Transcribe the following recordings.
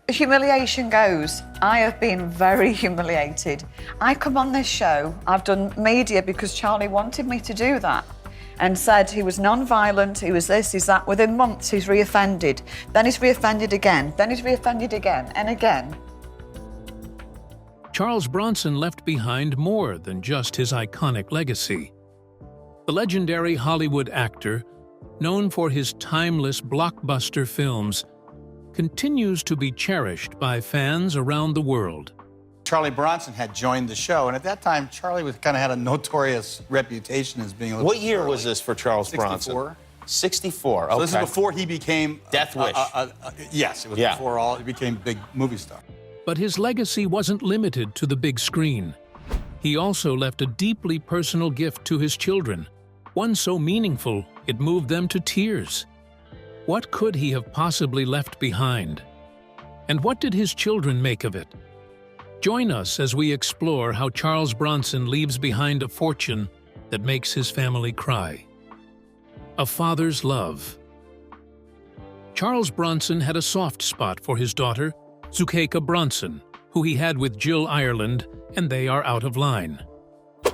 Humiliation goes. I have been very humiliated. I come on this show, I've done media because Charlie wanted me to do that and said he was non-violent, he was this, he's that. Within months, he's reoffended. Then he's reoffended again. Then he's reoffended again and again. Charles Bronson left behind more than just his iconic legacy. The legendary Hollywood actor, known for his timeless blockbuster films, continues to be cherished by fans around the world. Charlie Bronson had joined the show, and at that time, Charlie kind of had a notorious reputation as being a little... What year was this for Charles Bronson? 64. 64, okay. So this is before he became... Death Wish. Yes, it was before he became big movie star. But his legacy wasn't limited to the big screen. He also left a deeply personal gift to his children, one so meaningful it moved them to tears. What could he have possibly left behind? And what did his children make of it? Join us as we explore how Charles Bronson leaves behind a fortune that makes his family cry. A father's love. Charles Bronson had a soft spot for his daughter, Zuccheka Bronson, who he had with Jill Ireland, and they are out of line.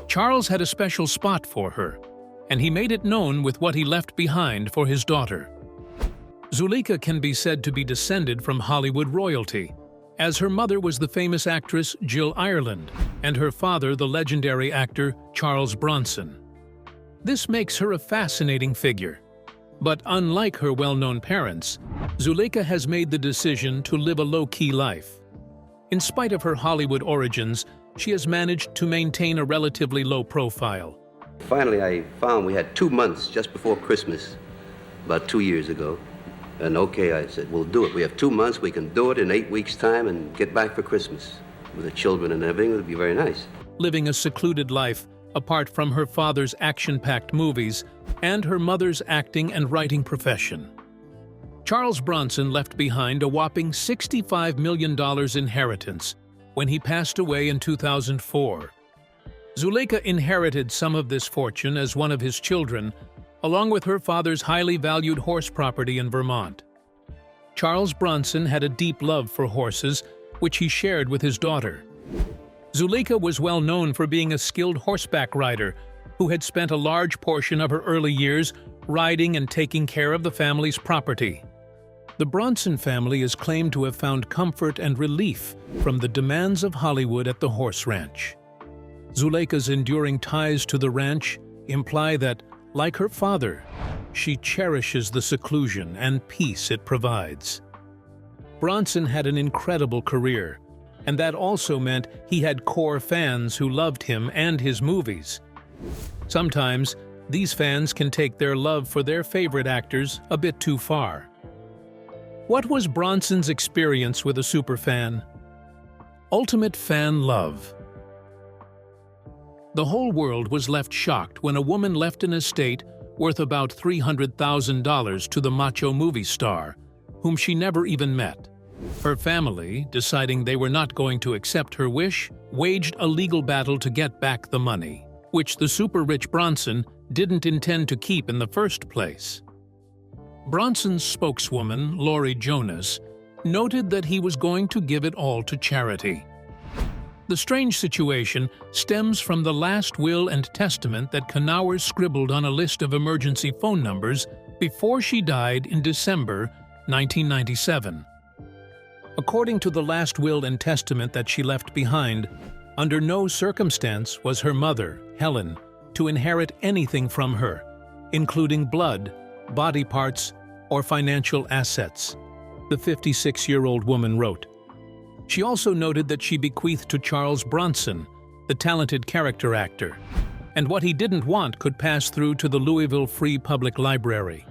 Charles had a special spot for her, and he made it known with what he left behind for his daughter. Zuccheka can be said to be descended from Hollywood royalty, as her mother was the famous actress Jill Ireland, and her father the legendary actor Charles Bronson. This makes her a fascinating figure. But unlike her well-known parents, Zuccheka has made the decision to live a low-key life. In spite of her Hollywood origins, she has managed to maintain a relatively low profile. Finally, I found we had 2 months just before Christmas, about 2 years ago. And okay, I said, we'll do it. We have 2 months, we can do it in 8 weeks' time and get back for Christmas. With the children and everything, it would be very nice. Living a secluded life, apart from her father's action-packed movies and her mother's acting and writing profession. Charles Bronson left behind a whopping $65 million inheritance when he passed away in 2004. Zuccheka inherited some of this fortune as one of his children, along with her father's highly valued horse property in Vermont. Charles Bronson had a deep love for horses, which he shared with his daughter. Zuccheka was well known for being a skilled horseback rider who had spent a large portion of her early years riding and taking care of the family's property. The Bronson family is claimed to have found comfort and relief from the demands of Hollywood at the horse ranch. Zuccheka's enduring ties to the ranch imply that, like her father, she cherishes the seclusion and peace it provides. Bronson had an incredible career, and that also meant he had core fans who loved him and his movies. Sometimes, these fans can take their love for their favorite actors a bit too far. What was Bronson's experience with a superfan? Ultimate fan love. The whole world was left shocked when a woman left an estate worth about $300,000 to the macho movie star, whom she never even met. Her family, deciding they were not going to accept her wish, waged a legal battle to get back the money, which the super-rich Bronson didn't intend to keep in the first place. Bronson's spokeswoman, Lori Jonas, noted that he was going to give it all to charity. The strange situation stems from the last will and testament that Knauer scribbled on a list of emergency phone numbers before she died in December 1997. According to the last will and testament that she left behind, under no circumstance was her mother, Helen, to inherit anything from her, including blood, body parts, or financial assets, the 56-year-old woman wrote. She also noted that she bequeathed to Charles Bronson, the talented character actor, and what he didn't want could pass through to the Louisville Free Public Library.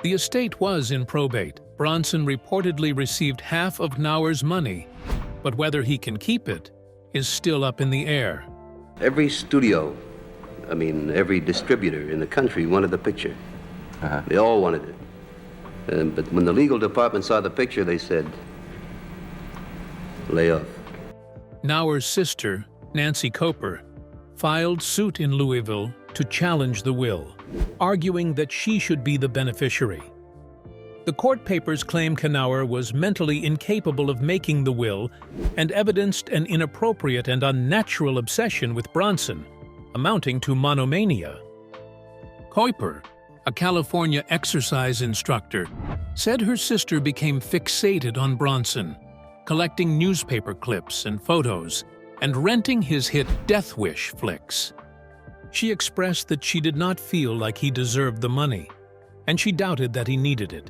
The estate was in probate. Bronson reportedly received half of Knauer's money, but whether he can keep it is still up in the air. Every studio, every distributor in the country wanted the picture. They all wanted it. But when the legal department saw the picture, they said, lay off. Knauer's sister, Nancy Coper, filed suit in Louisville to challenge the will, arguing that she should be the beneficiary. The court papers claim Knauer was mentally incapable of making the will and evidenced an inappropriate and unnatural obsession with Bronson, amounting to monomania. Kuiper, a California exercise instructor, said her sister became fixated on Bronson, collecting newspaper clips and photos, and renting his hit Death Wish flicks. She expressed that she did not feel like he deserved the money, and she doubted that he needed it,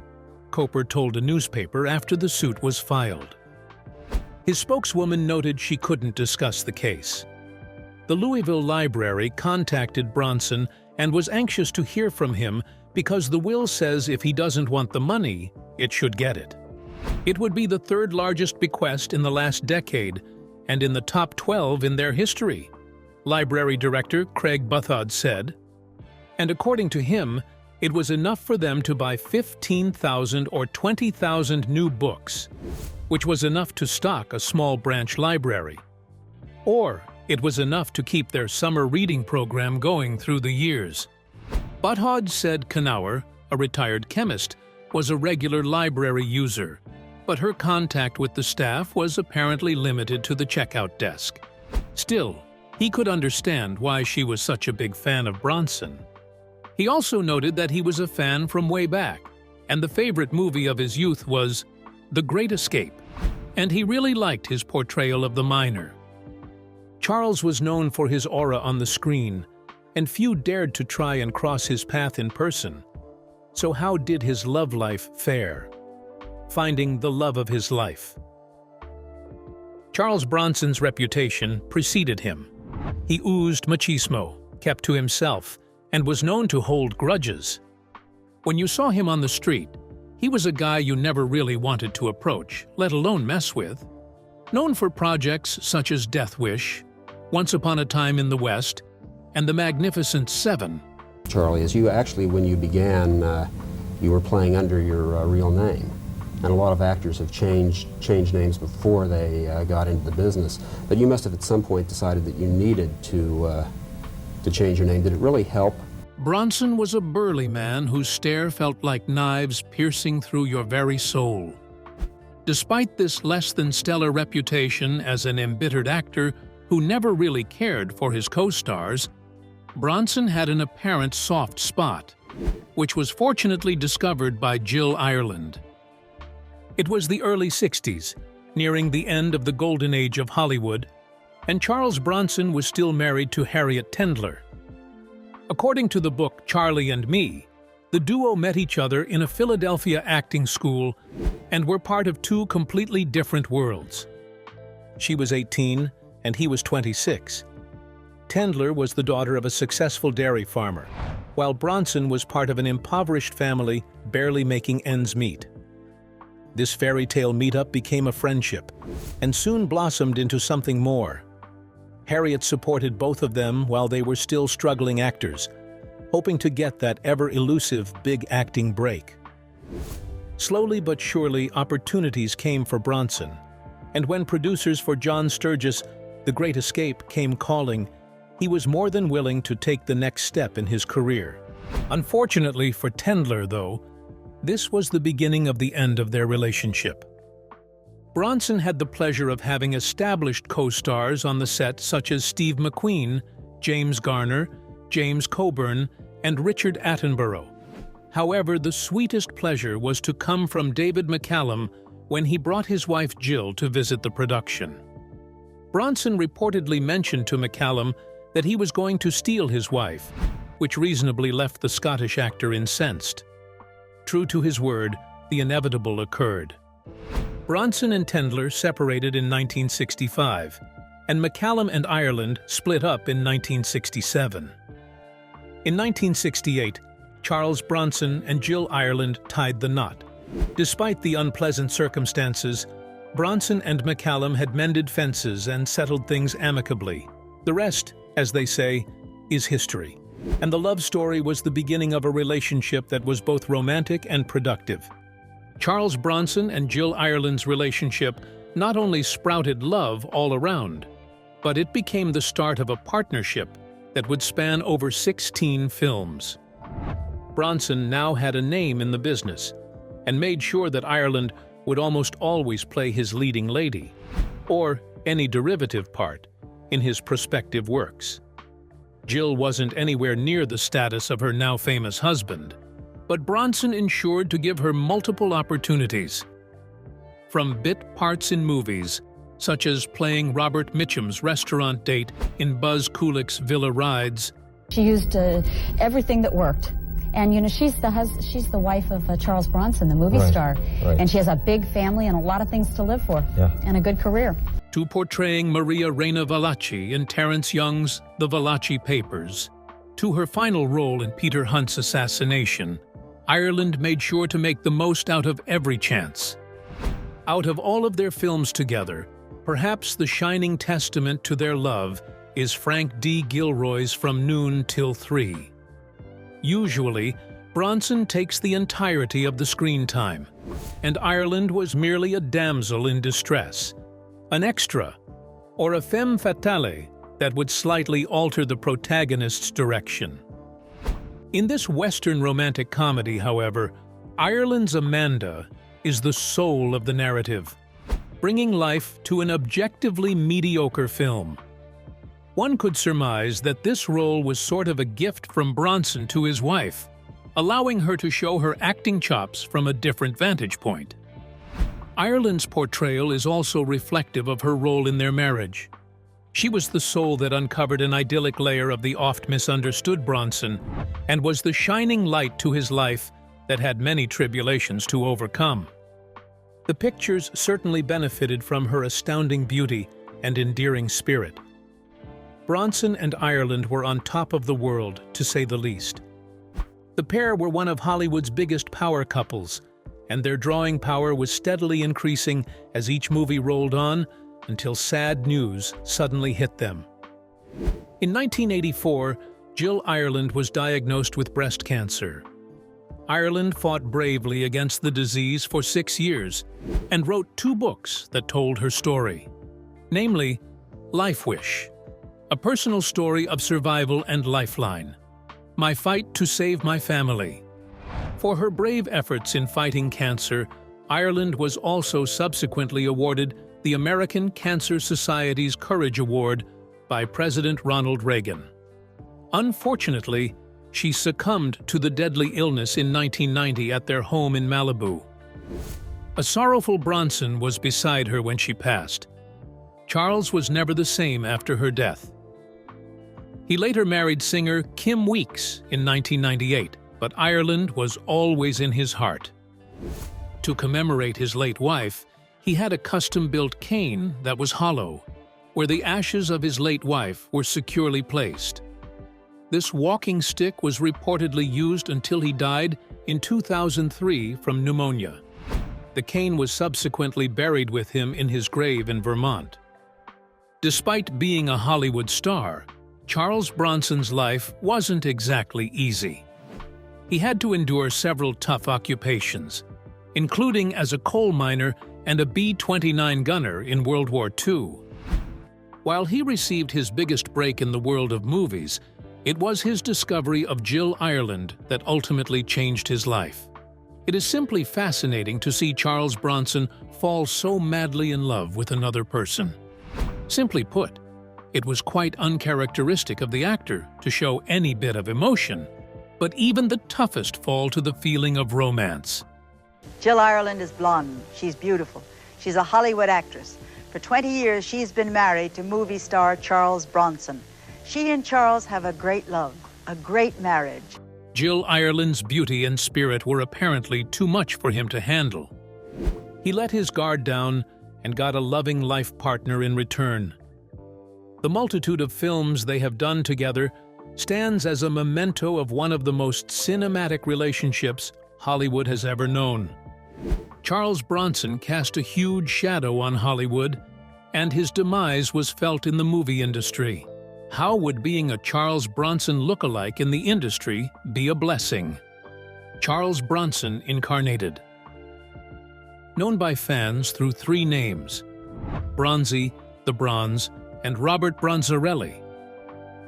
Kuiper told a newspaper after the suit was filed. His spokeswoman noted she couldn't discuss the case. The Louisville Library contacted Bronson and was anxious to hear from him because the will says if he doesn't want the money, it should get it. It would be the third largest bequest in the last decade and in the top 12 in their history, Library Director Craig Buthod said. And according to him, it was enough for them to buy 15,000 or 20,000 new books, which was enough to stock a small branch library. Or it was enough to keep their summer reading program going through the years. Buthod said Knauer, a retired chemist, was a regular library user, but her contact with the staff was apparently limited to the checkout desk. Still, he could understand why she was such a big fan of Bronson. He also noted that he was a fan from way back, and the favorite movie of his youth was The Great Escape, and he really liked his portrayal of the miner. Charles was known for his aura on the screen, and few dared to try and cross his path in person. So how did his love life fare? Finding the love of his life. Charles Bronson's reputation preceded him. He oozed machismo, kept to himself, and was known to hold grudges. When you saw him on the street, he was a guy you never really wanted to approach, let alone mess with. Known for projects such as Death Wish, Once Upon a Time in the West, and The Magnificent Seven. Charlie, as you actually, when you began, you were playing under your real name. And a lot of actors have changed names before they got into the business. But you must have at some point decided that you needed to change your name. Did it really help? Bronson was a burly man whose stare felt like knives piercing through your very soul. Despite this less-than-stellar reputation as an embittered actor who never really cared for his co-stars, Bronson had an apparent soft spot, which was fortunately discovered by Jill Ireland. It was the early 60s, nearing the end of the golden age of Hollywood, and Charles Bronson was still married to Harriet Tendler. According to the book Charlie and Me, the duo met each other in a Philadelphia acting school and were part of two completely different worlds. She was 18 and he was 26. Tendler was the daughter of a successful dairy farmer, while Bronson was part of an impoverished family barely making ends meet. This fairy tale meetup became a friendship and soon blossomed into something more. Harriet supported both of them while they were still struggling actors, hoping to get that ever-elusive big acting break. Slowly but surely, opportunities came for Bronson, and when producers for John Sturges' The Great Escape came calling, he was more than willing to take the next step in his career. Unfortunately for Tendler, though, this was the beginning of the end of their relationship. Bronson had the pleasure of having established co-stars on the set such as Steve McQueen, James Garner, James Coburn, and Richard Attenborough. However, the sweetest pleasure was to come from David McCallum when he brought his wife Jill to visit the production. Bronson reportedly mentioned to McCallum that he was going to steal his wife, which reasonably left the Scottish actor incensed. True to his word, the inevitable occurred. Bronson and Tendler separated in 1965, and McCallum and Ireland split up in 1967. In 1968, Charles Bronson and Jill Ireland tied the knot. Despite the unpleasant circumstances, Bronson and McCallum had mended fences and settled things amicably. The rest, as they say, is history. And the love story was the beginning of a relationship that was both romantic and productive. Charles Bronson and Jill Ireland's relationship not only sprouted love all around, but it became the start of a partnership that would span over 16 films. Bronson now had a name in the business, and made sure that Ireland would almost always play his leading lady, or any derivative part, in his prospective works. Jill wasn't anywhere near the status of her now famous husband, but Bronson ensured to give her multiple opportunities. From bit parts in movies, such as playing Robert Mitchum's restaurant date in Buzz Kulik's Villa Rides. She used everything that worked. And, you know, she's the wife of Charles Bronson, the movie star. Right. And she has a big family and a lot of things to live for, and a good career. To portraying Maria Reina Valachi in Terence Young's The Valachi Papers. To her final role in Peter Hunt's assassination, Ireland made sure to make the most out of every chance. Out of all of their films together, perhaps the shining testament to their love is Frank D. Gilroy's From Noon Till 3. Usually, Bronson takes the entirety of the screen time, and Ireland was merely a damsel in distress, an extra, or a femme fatale that would slightly alter the protagonist's direction. In this Western romantic comedy, however, Ireland's Amanda is the soul of the narrative, bringing life to an objectively mediocre film. One could surmise that this role was sort of a gift from Bronson to his wife, allowing her to show her acting chops from a different vantage point. Ireland's portrayal is also reflective of her role in their marriage. She was the soul that uncovered an idyllic layer of the oft-misunderstood Bronson and was the shining light to his life that had many tribulations to overcome. The pictures certainly benefited from her astounding beauty and endearing spirit. Bronson and Ireland were on top of the world, to say the least. The pair were one of Hollywood's biggest power couples, and their drawing power was steadily increasing as each movie rolled on until sad news suddenly hit them. In 1984, Jill Ireland was diagnosed with breast cancer. Ireland fought bravely against the disease for 6 years and wrote 2 books that told her story, namely Life Wish, a personal story of survival and lifeline, My Fight to Save My Family. For her brave efforts in fighting cancer, Ireland was also subsequently awarded the American Cancer Society's Courage Award by President Ronald Reagan. Unfortunately, she succumbed to the deadly illness in 1990 at their home in Malibu. A sorrowful Bronson was beside her when she passed. Charles was never the same after her death. He later married singer Kim Weeks in 1998, but Ireland was always in his heart. To commemorate his late wife, he had a custom-built cane that was hollow, where the ashes of his late wife were securely placed. This walking stick was reportedly used until he died in 2003 from pneumonia. The cane was subsequently buried with him in his grave in Vermont. Despite being a Hollywood star, Charles Bronson's life wasn't exactly easy. He had to endure several tough occupations, including as a coal miner and a B-29 gunner in World War II. While he received his biggest break in the world of movies, it was his discovery of Jill Ireland that ultimately changed his life. It is simply fascinating to see Charles Bronson fall so madly in love with another person. Simply put, it was quite uncharacteristic of the actor to show any bit of emotion, but even the toughest fall to the feeling of romance. Jill Ireland is blonde. She's beautiful. She's a Hollywood actress. For 20 years, she's been married to movie star Charles Bronson. She and Charles have a great love, a great marriage. Jill Ireland's beauty and spirit were apparently too much for him to handle. He let his guard down and got a loving life partner in return. The multitude of films they have done together stands as a memento of one of the most cinematic relationships Hollywood has ever known. Charles Bronson cast a huge shadow on Hollywood, and his demise was felt in the movie industry. How would being a Charles Bronson look-alike in the industry be a blessing? Charles Bronson incarnated. Known by fans through 3 names, Bronzi, the Bronze, and Robert Bronzarelli.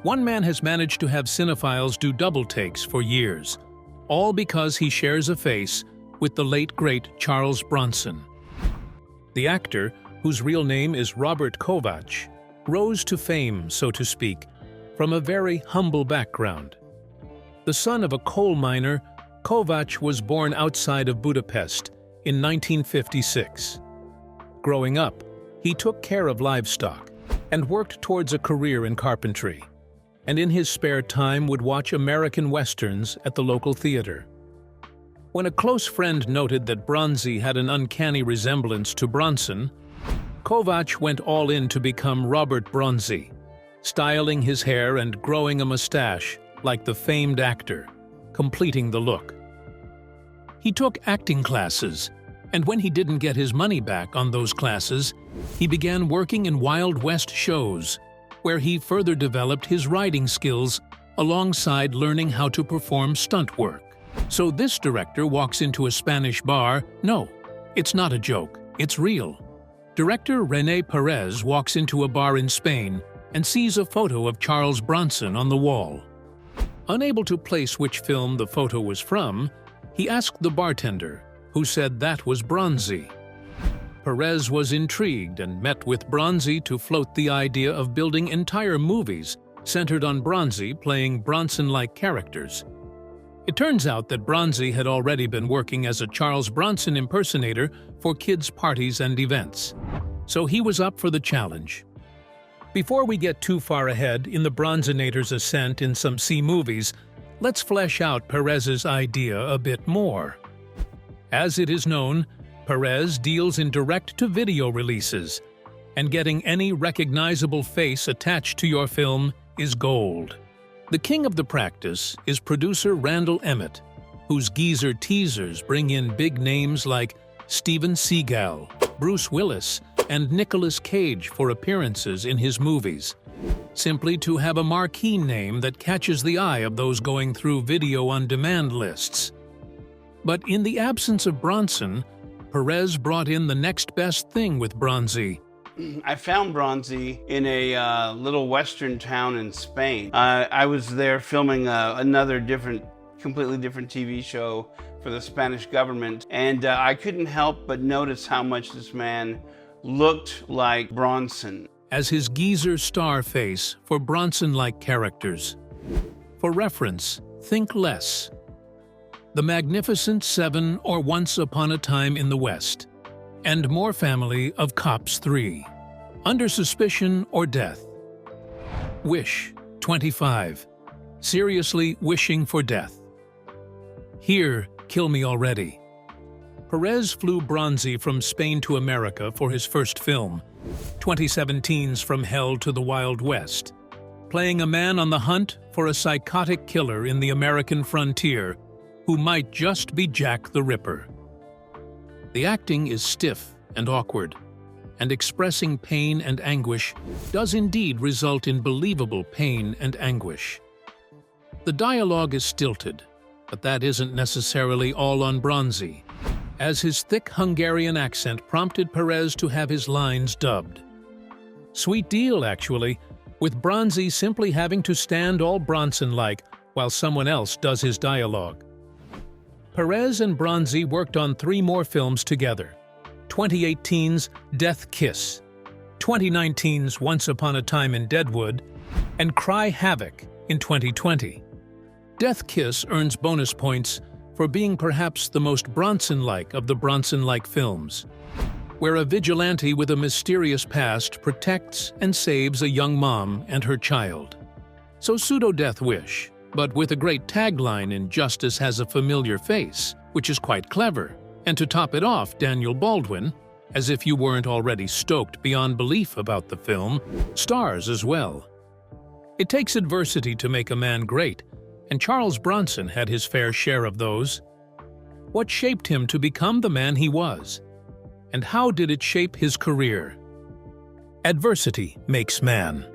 One man has managed to have cinephiles do double takes for years, all because he shares a face with the late, great Charles Bronson. The actor, whose real name is Robert Kovach, rose to fame, so to speak, from a very humble background. The son of a coal miner, Kovach was born outside of Budapest in 1956. Growing up, he took care of livestock and worked towards a career in carpentry, and in his spare time would watch American westerns at the local theater. When a close friend noted that Bronzi had an uncanny resemblance to Bronson, Kovach went all in to become Robert Bronzi, styling his hair and growing a mustache like the famed actor, completing the look. He took acting classes, and when he didn't get his money back on those classes, he began working in Wild West shows, where he further developed his writing skills alongside learning how to perform stunt work. So this director walks into a Spanish bar. No, it's not a joke, it's real. Director René Perez walks into a bar in Spain and sees a photo of Charles Bronson on the wall. Unable to place which film the photo was from, he asked the bartender, who said that was Bronzi. Perez was intrigued and met with Bronzi to float the idea of building entire movies centered on Bronzi playing Bronson-like characters. It turns out that Bronzi had already been working as a Charles Bronson impersonator for kids' parties and events, so he was up for the challenge. Before we get too far ahead in the Bronzinator's ascent in some C movies, let's flesh out Perez's idea a bit more. As it is known, Perez deals in direct-to-video releases, and getting any recognizable face attached to your film is gold. The king of the practice is producer Randall Emmett, whose geezer teasers bring in big names like Steven Seagal, Bruce Willis, and Nicolas Cage for appearances in his movies, simply to have a marquee name that catches the eye of those going through video-on-demand lists. But in the absence of Bronson, Perez brought in the next best thing with Bronzi. I found Bronzi in a little western town in Spain. I was there filming another completely different TV show for the Spanish government, and I couldn't help but notice how much this man looked like Bronson. As his geezer star face for Bronson-like characters. For reference, think less. The Magnificent Seven or Once Upon a Time in the West, and More Family of Cops 3, Under Suspicion or Death. Wish, 25, Seriously Wishing for Death. Here, Kill Me Already. Perez flew Bronzi from Spain to America for his first film, 2017's From Hell to the Wild West, playing a man on the hunt for a psychotic killer in the American frontier who might just be Jack the Ripper. The acting is stiff and awkward, and expressing pain and anguish does indeed result in believable pain and anguish. The dialogue is stilted, but that isn't necessarily all on Bronzi, as his thick Hungarian accent prompted Perez to have his lines dubbed. Sweet deal, actually, with Bronzi simply having to stand all Bronson-like while someone else does his dialogue. Perez and Bronzi worked on 3 more films together: 2018's Death Kiss, 2019's Once Upon a Time in Deadwood, and Cry Havoc in 2020. Death Kiss earns bonus points for being perhaps the most Bronson-like of the Bronson-like films, where a vigilante with a mysterious past protects and saves a young mom and her child. So pseudo-Death Wish, but with a great tagline in Justice Has a Familiar Face, which is quite clever. And to top it off, Daniel Baldwin, as if you weren't already stoked beyond belief about the film, stars as well. It takes adversity to make a man great, and Charles Bronson had his fair share of those. What shaped him to become the man he was? And how did it shape his career? Adversity makes man.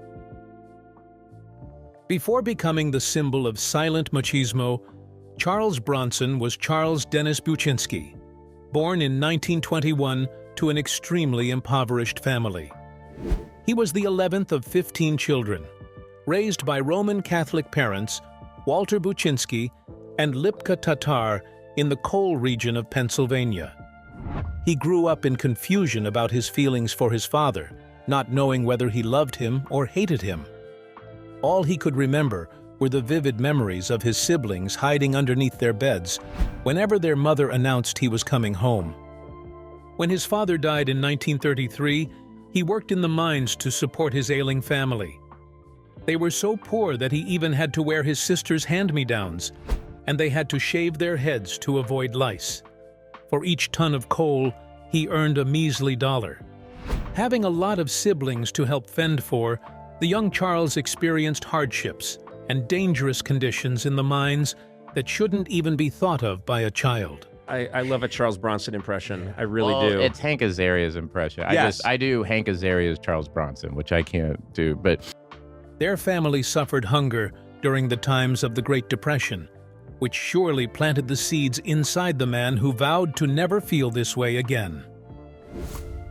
Before becoming the symbol of silent machismo, Charles Bronson was Charles Dennis Buczynski, born in 1921 to an extremely impoverished family. He was the 11th of 15 children, raised by Roman Catholic parents Walter Buczynski and Lipka Tatar in the coal region of Pennsylvania. He grew up in confusion about his feelings for his father, not knowing whether he loved him or hated him. All he could remember were the vivid memories of his siblings hiding underneath their beds whenever their mother announced he was coming home. When his father died in 1933, he worked in the mines to support his ailing family. They were so poor that he even had to wear his sister's hand-me-downs, and they had to shave their heads to avoid lice. For each ton of coal, he earned a measly $1. Having a lot of siblings to help fend for, the young Charles experienced hardships and dangerous conditions in the mines that shouldn't even be thought of by a child. I love a Charles Bronson impression. I really Well, do. It's Hank Azaria's impression. Yes. I do Hank Azaria's Charles Bronson, which I can't do, but Their family suffered hunger during the times of the Great Depression, which surely planted the seeds inside the man who vowed to never feel this way again.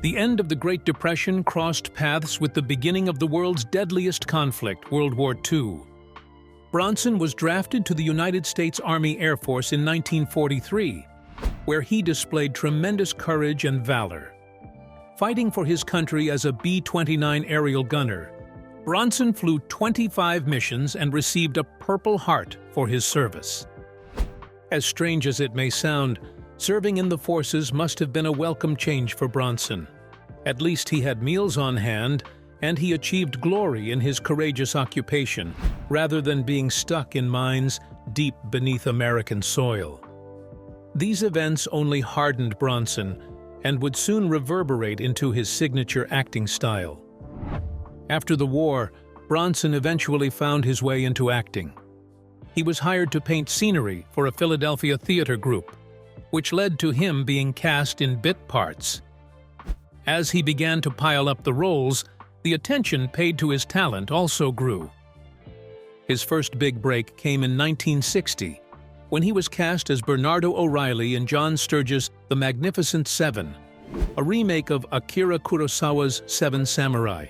The end of the Great Depression crossed paths with the beginning of the world's deadliest conflict, World War II. Bronson was drafted to the United States Army Air Force in 1943, where he displayed tremendous courage and valor. Fighting for his country as a B-29 aerial gunner, Bronson flew 25 missions and received a Purple Heart for his service. As strange as it may sound, serving in the forces must have been a welcome change for Bronson. At least he had meals on hand, and he achieved glory in his courageous occupation, rather than being stuck in mines deep beneath American soil. These events only hardened Bronson and would soon reverberate into his signature acting style. After the war, Bronson eventually found his way into acting. He was hired to paint scenery for a Philadelphia theater group, which led to him being cast in bit parts. As he began to pile up the roles, the attention paid to his talent also grew. His first big break came in 1960, when he was cast as Bernardo O'Reilly in John Sturges' The Magnificent Seven, a remake of Akira Kurosawa's Seven Samurai.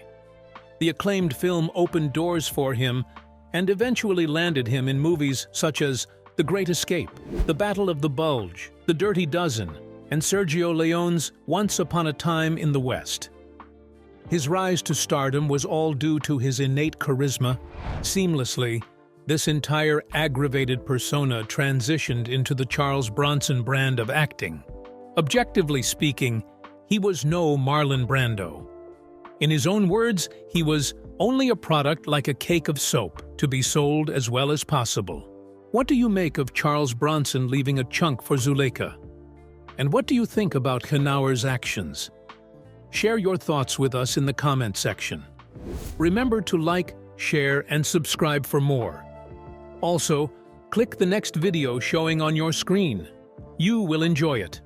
The acclaimed film opened doors for him and eventually landed him in movies such as The Great Escape, The Battle of the Bulge, The Dirty Dozen, and Sergio Leone's Once Upon a Time in the West. His rise to stardom was all due to his innate charisma. Seamlessly, this entire aggravated persona transitioned into the Charles Bronson brand of acting. Objectively speaking, he was no Marlon Brando. In his own words, he was only a product like a cake of soap to be sold as well as possible. What do you make of Charles Bronson leaving a chunk for Zuleika? And what do you think about Hanauer's actions? Share your thoughts with us in the comment section. Remember to like, share, and subscribe for more. Also, click the next video showing on your screen. You will enjoy it.